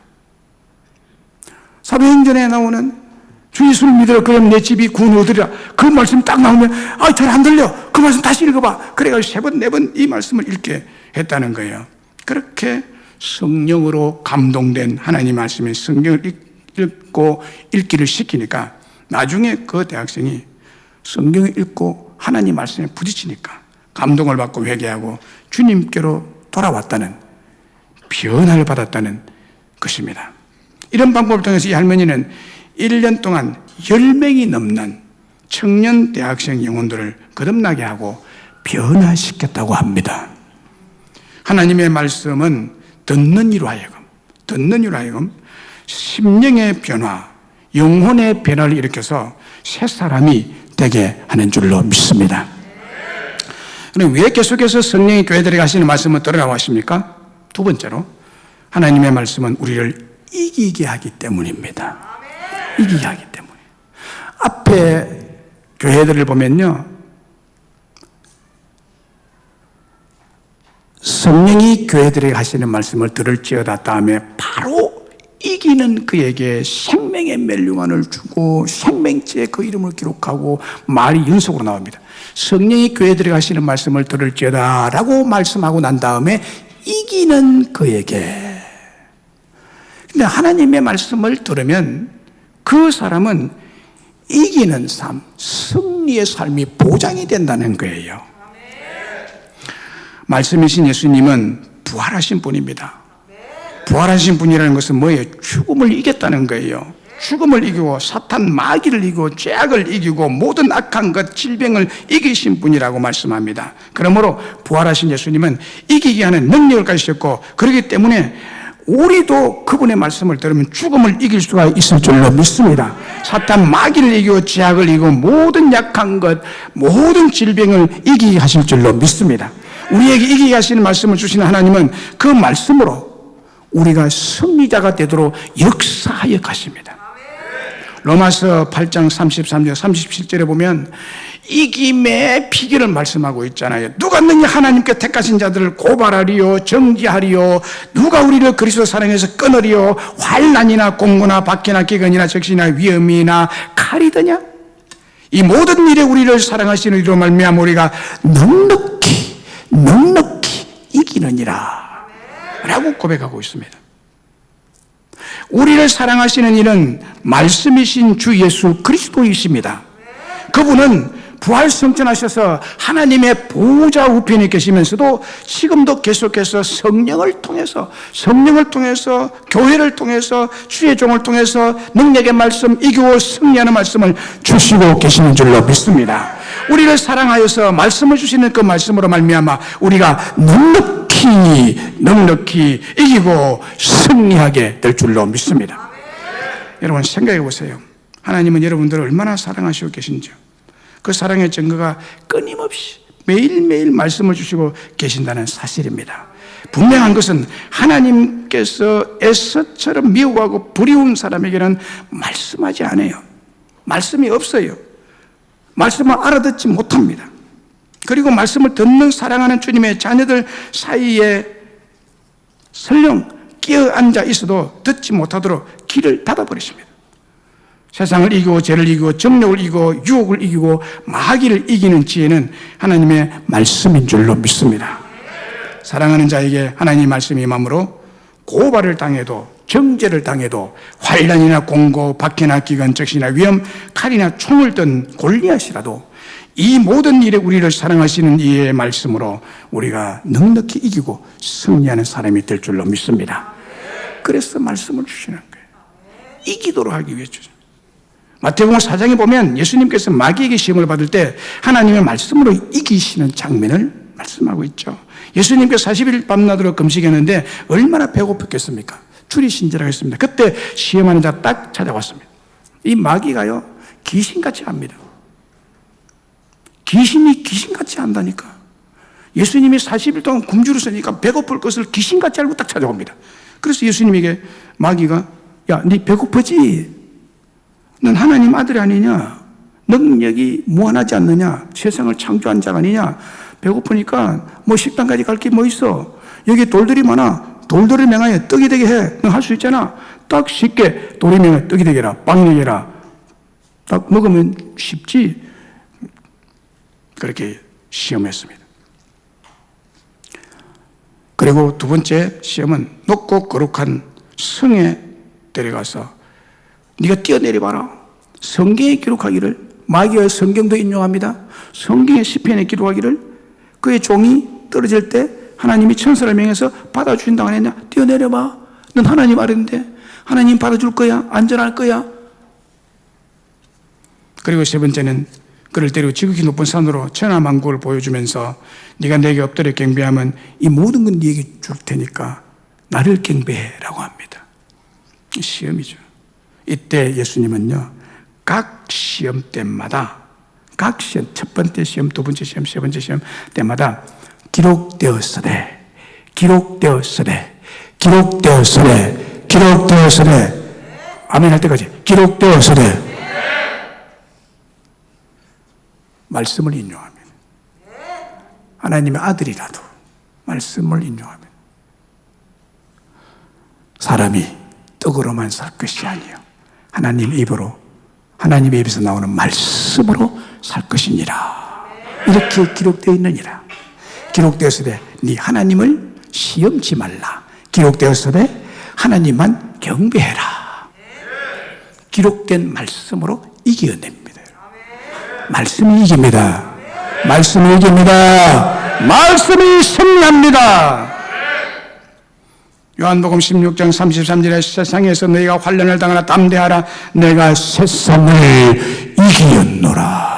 사도행전에 나오는 주 예수를 믿으라 그럼 내 집이 구원 얻으리라. 그 말씀 딱 나오면 잘 안 들려. 그 말씀 다시 읽어봐. 그래가지고 3번 4번 이 말씀을 읽게 했다는 거예요. 그렇게 성령으로 감동된 하나님 말씀에 성경을 읽고 읽기를 시키니까 나중에 그 대학생이 성경을 읽고 하나님 말씀에 부딪히니까 감동을 받고 회개하고 주님께로 돌아왔다는, 변화를 받았다는 것입니다. 이런 방법을 통해서 이 할머니는 1년 동안 10명이 넘는 청년 대학생 영혼들을 거듭나게 하고 변화시켰다고 합니다. 하나님의 말씀은 듣는 이로 하여금 심령의 변화, 영혼의 변화를 일으켜서 새 사람이 되게 하는 줄로 믿습니다. 그럼 왜 계속해서 성령이 교회들에게 하시는 말씀을 들으라고 하십니까? 두 번째로, 하나님의 말씀은 우리를 이기게 하기 때문입니다. 이기게 하기 때문에. 앞에 교회들을 보면요, 성령이 교회들에게 하시는 말씀을 들을지어다 다음에 바로 이기는 그에게 생명의 멸류관을 주고 생명체의 그 이름을 기록하고 말이 연속으로 나옵니다. 성령이 교회들에게 하시는 말씀을 들을지어다 라고 말씀하고 난 다음에 이기는 그에게. 근데 하나님의 말씀을 들으면 그 사람은 이기는 삶, 승리의 삶이 보장이 된다는 거예요. 말씀이신 예수님은 부활하신 분입니다. 부활하신 분이라는 것은 뭐예요? 죽음을 이겼다는 거예요. 죽음을 이기고 사탄 마귀를 이기고 죄악을 이기고 모든 악한 것, 질병을 이기신 분이라고 말씀합니다. 그러므로 부활하신 예수님은 이기게 하는 능력을 가지셨고, 그렇기 때문에 우리도 그분의 말씀을 들으면 죽음을 이길 수가 있을 줄로 믿습니다. 사탄 마귀를 이기고 죄악을 이기고 모든 약한 것, 모든 질병을 이기게 하실 줄로 믿습니다. 우리에게 이기게 하시는 말씀을 주시는 하나님은 그 말씀으로 우리가 승리자가 되도록 역사하여 가십니다. 로마서 8장 33절 37절에 보면 이김의 비결을 말씀하고 있잖아요. 누가 능히 하나님께 택하신 자들을 고발하리요 정죄하리요, 누가 우리를 그리스도 사랑해서 끊으리요, 환난이나 공고나 박해나 기근이나 적신이나 위험이나 칼이더냐. 이 모든 일에 우리를 사랑하시는 이로 말미암아 우리가 넉넉히 이기느니라 라고 고백하고 있습니다. 우리를 사랑하시는 이는 말씀이신 주 예수 그리스도이십니다. 그분은 부활승천하셔서 하나님의 보좌 우편에 계시면서도 지금도 계속해서 성령을 통해서 교회를 통해서 주의 종을 통해서 능력의 말씀, 이기고 승리하는 말씀을 주시고 계시는 줄로 믿습니다. 우리를 사랑하여서 말씀을 주시는 그 말씀으로 말미암아 우리가 넉넉히 이기고 승리하게 될 줄로 믿습니다. 여러분 생각해 보세요. 하나님은 여러분들을 얼마나 사랑하시고 계신지요. 그 사랑의 증거가 끊임없이 매일매일 말씀을 주시고 계신다는 사실입니다. 분명한 것은 하나님께서 에서처럼 미워하고 불의운 사람에게는 말씀하지 않아요. 말씀이 없어요. 말씀을 알아듣지 못합니다. 그리고 말씀을 듣는 사랑하는 주님의 자녀들 사이에 설령 끼어앉아 있어도 듣지 못하도록 길을 닫아버리십니다. 세상을 이기고 죄를 이기고 정욕을 이기고 유혹을 이기고 마귀를 이기는 지혜는 하나님의 말씀인 줄로 믿습니다. 사랑하는 자에게 하나님의 말씀이 임함으로 고발을 당해도 정죄를 당해도 환난이나 공고 박해나 기근 적시나 위험 칼이나 총을 든 골리앗이라도 이 모든 일에 우리를 사랑하시는 이의 말씀으로 우리가 넉넉히 이기고 승리하는 사람이 될 줄로 믿습니다. 그래서 말씀을 주시는 거예요. 이기도록 하기 위해 주죠. 마태복음 4장에 보면 예수님께서 마귀에게 시험을 받을 때 하나님의 말씀으로 이기시는 장면을 말씀하고 있죠. 예수님께서 40일 밤낮으로 금식했는데 얼마나 배고팠겠습니까? 줄이 신절하겠습니다. 그때 시험하는 자 딱 찾아왔습니다. 이 마귀가요 귀신같이 합니다. 귀신이 귀신같이 한다니까. 예수님이 40일 동안 굶주려 서니까 배고플 것을 귀신같이 알고 딱 찾아옵니다. 그래서 예수님에게 마귀가 야, 네 배고프지? 넌 하나님 아들이 아니냐? 능력이 무한하지 않느냐? 세상을 창조한 자가 아니냐? 배고프니까 뭐 식당까지 갈 게 뭐 있어? 여기 돌들이 많아. 돌들을 명하여 떡이 되게 해. 너 할 수 있잖아. 딱 쉽게 돌이 명하여 떡이 되게 해라. 빵이 되게 해라. 딱 먹으면 쉽지. 그렇게 시험했습니다. 그리고 두 번째 시험은 높고 거룩한 성에 데려가서 네가 뛰어내려봐라. 성경에 기록하기를, 마귀의 성경도 인용합니다. 성경의 시편에 기록하기를 그의 종이 떨어질 때 하나님이 천사를 명해서 받아주신다고 안 했냐? 뛰어내려봐. 넌 하나님 아래인데 하나님 받아줄 거야. 안전할 거야. 그리고 세 번째는 그를 데리고 지극히 높은 산으로 천하만국을 보여주면서 네가 내게 엎드려 경배하면 이 모든 건 네게 줄 테니까 나를 경배해라고 합니다. 시험이죠. 이때 예수님은요, 각 시험 때마다, 각 시험, 첫 번째 시험, 두 번째 시험, 세 번째 시험 때마다 기록되었으되, 기록되었으되, 기록되었으되, 기록되었으되, 아멘 할 때까지 기록되었으되 말씀을 인용합니다. 하나님의 아들이라도 말씀을 인용합니다. 사람이 떡으로만 살 것이 아니요 하나님 입으로, 하나님의 입에서 나오는 말씀으로 살 것이니라. 이렇게 기록되어 있느니라. 기록되었으되 네 하나님을 시험치 말라. 기록되었으되 하나님만 경배해라. 기록된 말씀으로 이겨냅니다. 말씀이 이깁니다. 말씀이 이깁니다. 말씀이 승리합니다. 요한복음 16장 33절에 세상에서 너희가 환난을 당하나 담대하라. 내가 세상을 이기었노라.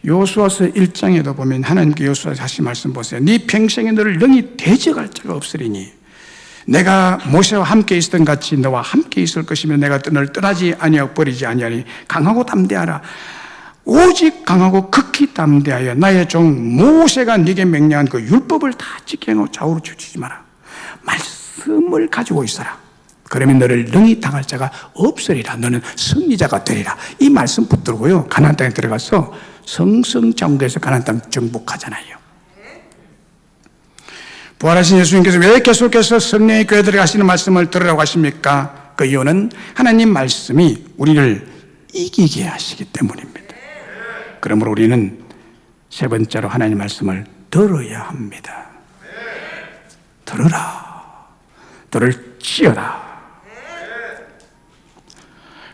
요수아서 1장에도 보면 하나님께 요수아서 하신 말씀 보세요. 네 평생에 너를 능히 대적할 자가 없으리니 내가 모세와 함께 있었던 같이 너와 함께 있을 것이며 내가 너를 떠나지 아니하고 버리지 아니하니 강하고 담대하라. 오직 강하고 극히 담대하여 나의 종 모세가 네게 명령한 그 율법을 다 지키고 좌우로 치우치지 마라. 말씀을 가지고 있어라. 그러면 너를 능히 당할 자가 없으리라. 너는 승리자가 되리라. 이 말씀 붙들고요, 가나안 땅에 들어가서 성성장구해서 가나안 땅 정복하잖아요. 부활하신 예수님께서 왜 계속해서 성령의 교회에 들어가시는 말씀을 들으라고 하십니까? 그 이유는 하나님 말씀이 우리를 이기게 하시기 때문입니다. 그러므로 우리는 세 번째로 하나님 말씀을 들어야 합니다. 들으라. 들을지어다.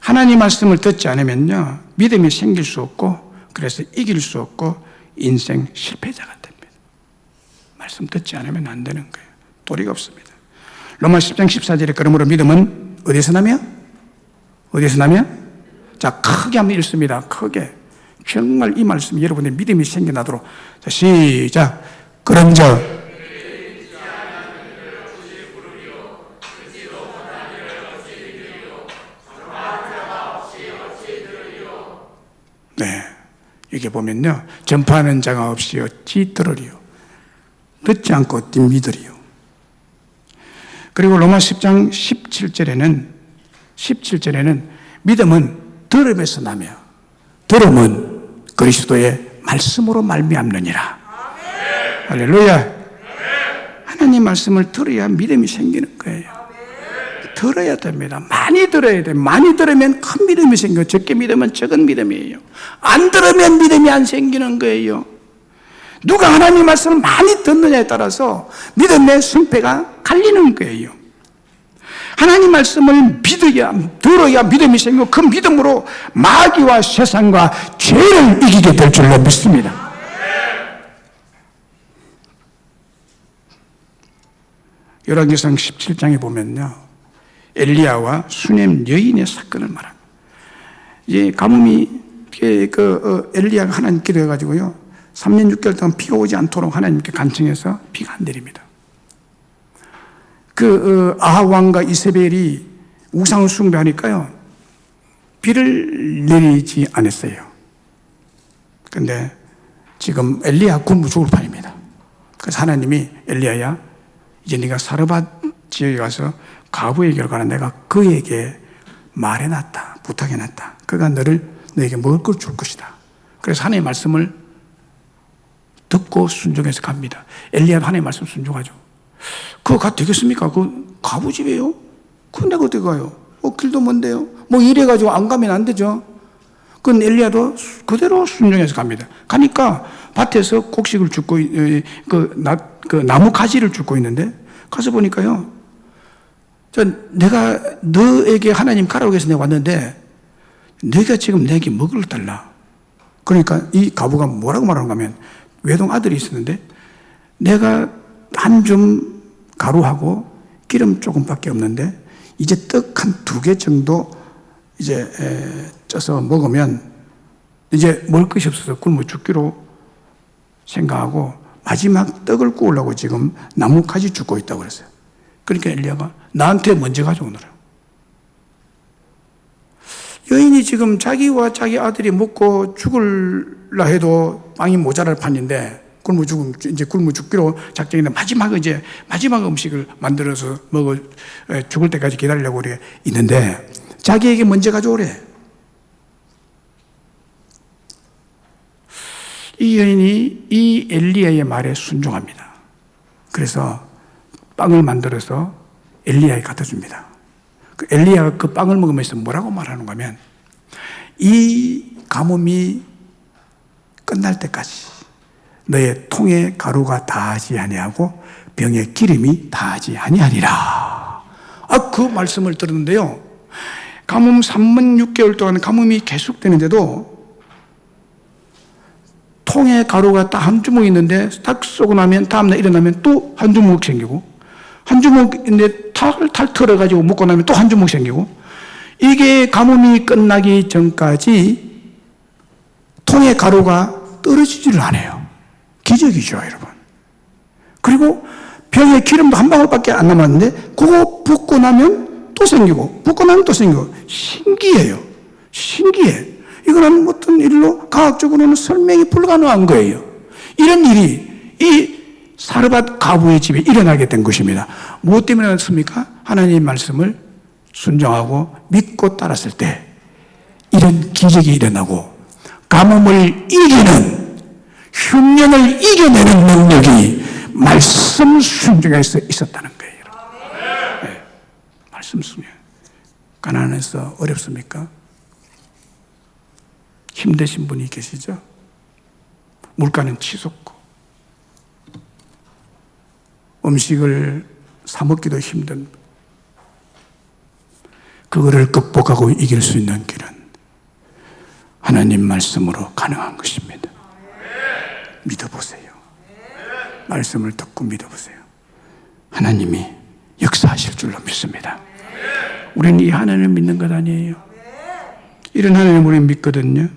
하나님 말씀을 듣지 않으면요, 믿음이 생길 수 없고, 그래서 이길 수 없고 인생 실패자가 됩니다. 말씀 듣지 않으면 안 되는 거예요. 도리가 없습니다. 로마 10장 14절에 그러므로 믿음은 어디서 나며? 어디서 나며? 자, 크게 한번 읽습니다. 크게. 정말 이 말씀이 여러분의 믿음이 생겨나도록. 자, 시작. 그런즉 네, 여기 보면요, 전파하는 자가 없이 어찌 들으리요? 듣지 않고 어찌 믿으리요? 그리고 로마 10장 17절에는 믿음은 들음에서 나며 들음은 그리스도의 말씀으로 말미암느니라. 할렐루야. 하나님 말씀을 들어야 믿음이 생기는 거예요. 들어야 됩니다. 많이 들어야 돼요. 많이 들으면 큰 믿음이 생겨요. 적게 믿으면 적은 믿음이에요. 안 들으면 믿음이 안 생기는 거예요. 누가 하나님 말씀을 많이 듣느냐에 따라서 믿음의 승패가 갈리는 거예요. 하나님 말씀을 믿어야, 들어야 믿음이 생기고 그 믿음으로 마귀와 세상과 죄를 이기게 될 줄로 믿습니다. 열왕기상 17장에 보면요, 엘리야와 수넴 여인의 사건을 말합니다. 이제 가뭄이 엘리야가 하나님 기도해가지고요, 3년 6개월 동안 비가 오지 않도록 하나님께 간청해서 비가 안 내립니다. 아합 왕과 이세벨이 우상을 숭배하니까요, 비를 내리지 않았어요. 근데 지금 엘리야 굶어 죽을 판입니다. 그래서 하나님이 엘리야야, 이제 네가 사르밧 지역에 가서 과부에게로 가라. 내가 그에게 말해놨다, 부탁해놨다. 그가 너에게 먹을 걸 줄 것이다. 그래서 하나님의 말씀을 듣고 순종해서 갑니다. 엘리야도 하나님의 말씀 순종하죠. 그거 가도 되겠습니까? 그 과부 집이에요? 그건 내가 어떻게 가요? 길도 먼데요. 이래가지고 안 가면 안 되죠. 그건 엘리야도 그대로 순종해서 갑니다. 가니까 밭에서 곡식을 줍고, 나무 가지를 줍고 있는데, 가서 보니까요, 내가 너에게 하나님 가라고 해서 내가 왔는데, 네가 지금 내게 먹을 걸 달라. 그러니까 이 가부가 뭐라고 말하는가 하면, 외동 아들이 있었는데, 내가 한 줌 가루하고 기름 조금밖에 없는데, 이제 떡 한 2개 정도 이제 쪄서 먹으면 이제 먹을 것이 없어서 굶어 죽기로 생각하고 마지막 떡을 구우려고 지금 나뭇가지 줍고 있다고 그랬어요. 그러니까 엘리야가 나한테 먼저 가져오느라. 여인이 지금 자기와 자기 아들이 먹고 죽을라 해도 빵이 모자랄 판인데 이제 굶어 죽기로 작정했는데 마지막 음식을 만들어서 죽을 때까지 기다리려고 그래 있는데 자기에게 먼저 가져오래. 이 여인이 이 엘리야의 말에 순종합니다. 그래서 빵을 만들어서 엘리야에게 갖다 줍니다. 엘리야가 그 빵을 먹으면서 뭐라고 말하는가 하면 이 가뭄이 끝날 때까지 너의 통에 가루가 다하지 아니하고 병에 기름이 다하지 아니하리라. 그 말씀을 들었는데요. 가뭄 3년 6개월 동안 가뭄이 계속되는데도 통에 가루가 딱 한 주먹 있는데 딱 쏘고 나면 다음날 일어나면 또 한 주먹 생기고 한 주먹인데 탈 털어가지고 먹고 나면 또 한 주먹 생기고 이게 가뭄이 끝나기 전까지 통에 가루가 떨어지지를 않아요. 기적이죠, 여러분. 그리고 병에 기름도 한 방울밖에 안 남았는데 그거 붓고 나면 또 생기고 붓고 나면 또 생기고 신기해요. 신기해. 이거는 어떤 일로 과학적으로는 설명이 불가능한 거예요. 이런 일이 이 사르밧 가부의 집에 일어나게 된 것입니다. 무엇 때문에 그렇습니까? 하나님의 말씀을 순종하고 믿고 따랐을 때 이런 기적이 일어나고 가뭄을 이기는 흉년을 이겨내는 능력이 말씀 순종에서 있었다는 거예요. 네. 말씀 순종. 가난해서 어렵습니까? 힘드신 분이 계시죠? 물가는 치솟고 음식을 사 먹기도 힘든 그거를 극복하고 이길 수 있는 길은 하나님 말씀으로 가능한 것입니다. 믿어보세요. 말씀을 듣고 믿어보세요. 하나님이 역사하실 줄로 믿습니다. 우리는 이 하나님을 믿는 것 아니에요. 이런 하나님을 우리는 믿거든요.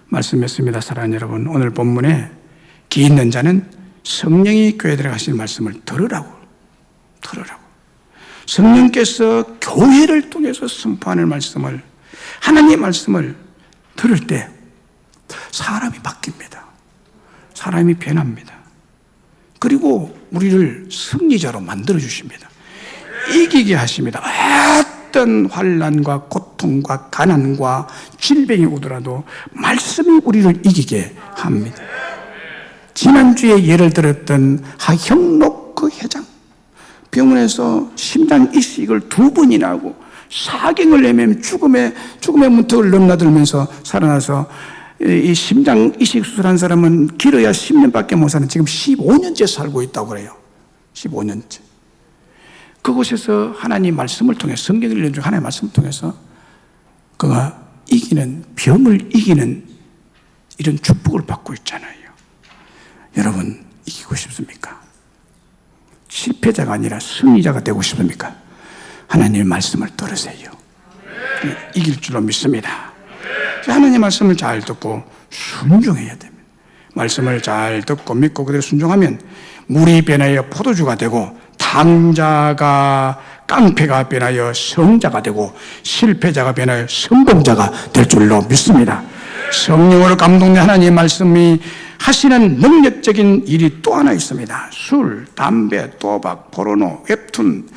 말씀했습니다. 사랑하는 여러분, 오늘 본문에 기 있는 자는 성령이 교회에 하신 말씀을 들으라고. 성령께서 교회를 통해서 선포하는 말씀을, 하나님의 말씀을 들을 때 사람이 바뀝니다. 사람이 변합니다. 그리고 우리를 승리자로 만들어 주십니다. 이기게 하십니다. 어떤 환난과 고통과 가난과 질병이 오더라도 말씀이 우리를 이기게 합니다. 지난주에 예를 들었던 하형록 그 회장, 병원에서 심장 이식을 2번이나 하고 사경을 내면 죽음의 문턱을 넘나들면서 살아나서 이 심장 이식 수술한 사람은 길어야 10년밖에 못 사는 지금 15년째 살고 있다고 그래요. 15년째. 그곳에서 하나님 말씀을 통해 성경을 읽는 하나님 말씀을 통해서 그가 이기는 병을 이기는 이런 축복을 받고 있잖아요. 여러분 이기고 싶습니까? 실패자가 아니라 승리자가 되고 싶습니까? 하나님의 말씀을 들으세요. 이길 줄로 믿습니다. 하나님 말씀을 잘 듣고 순종해야 됩니다. 말씀을 잘 듣고 믿고 그대로 순종하면 물이 변하여 포도주가 되고 당자가 깡패가 변하여 성자가 되고 실패자가 변하여 성공자가 될 줄로 믿습니다. 성령으로 감동된 하나님의 말씀이 하시는 능력적인 일이 또 하나 있습니다. 술, 담배, 도박, 포르노, 웹툰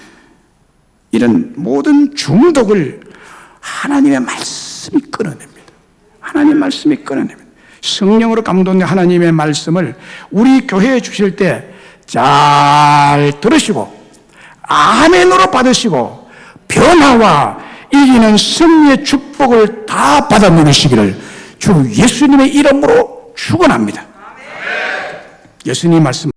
이런 모든 중독을 하나님의 말씀이 끊어냅니다. 하나님의 말씀이 끊어냅니다. 성령으로 감동된 하나님의 말씀을 우리 교회에 주실 때 잘 들으시고 아멘으로 받으시고 변화와 이기는 승리의 축복을 다 받아 누리시기를 주 예수님의 이름으로 축원합니다. 예수님 말씀